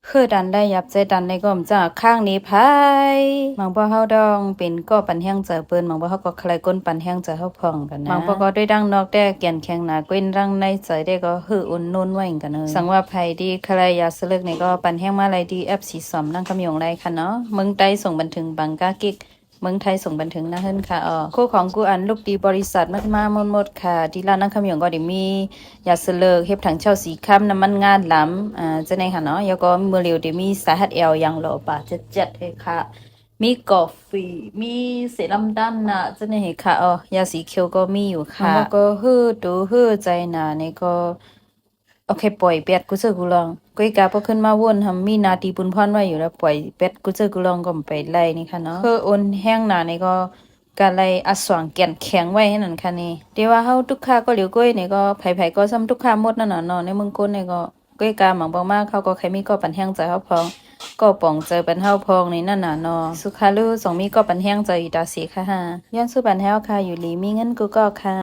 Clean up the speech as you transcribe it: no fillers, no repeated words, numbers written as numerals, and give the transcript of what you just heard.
คือดันได้ยับใจดันในก็มจากข้างนี้พายมังบ่เฮาดองเป็นก็ปันแห้งเจอเปิ้นมังบ่เฮาก็ใครก้นปันแห้งเจอเฮาพองกันนะมังบ่ก็ด้วยดังนอกแต่แก่นแข็งหนาก้นรังในใจได้ก็หืออุ่นนุ่นไว้กันเนอะสังว่าไผดีใครอยากสลึกนี่ก็ปันแห้งมาลายดีแอปสีสอมนั่งคำยงไรค่ะเนาะเมืองใต้ส่งบันทึงบังกากิกเมืองไทยส่งบันทึงนะเฮิรนค่ะคู่ของกูอันลูกดีบริษัทมากๆหมดค่ะที่ร้านนั่งคำยงก็ได้มียาสเลิกเฮ็บถังเช่าสีค้ำน้ำมันงานหลำจะในค่ะเนาะแล้วก็มือเร็วได้มีสาหัสเอลยังโลป่ะจะให้ค่ะมีกาแฟมีเซรั่มด้านหน้าจะในค่ะยาสีเขียวก็มีอยู่ค่ะแล้วก็ฮือดูฮือใจหนานี่ก็โอเคปล่อยเป็ดกูเจอกูลองก้อยกาพอขึ้นมาวนทำมีนาทีบุญพรไว้อยู่แล้วปล่อยเป็ดกูเจอกูลองก็ไปไล่นี่ค่ะเนาะคือโอนแห้งหนานี่ก็การไล่อัดสว่างแก่นแข็งไว้ให้นั่นค่ะนี่เดี๋ยวว่าเฮาทุกค่าก็เหลียวก้อยนี่ก็ไผๆก็ซ้ำทุกค่าหมดนั่นน่ะเนาะในเมืองก้นนี่ก็ก้อยกาหมังบ่มากเขาก็ใครมีก็ปันแห้งใจเฮาพองก็ป่องเจอปันเฮาพองนี่นั่นน่ะเนาะสุขาลือสองมีก็ปันแห้งใจอีตาสีค่ะฮะย้อนสุปันแห้วค่ะอยู่ลีมีเงินกูก็ค่ะ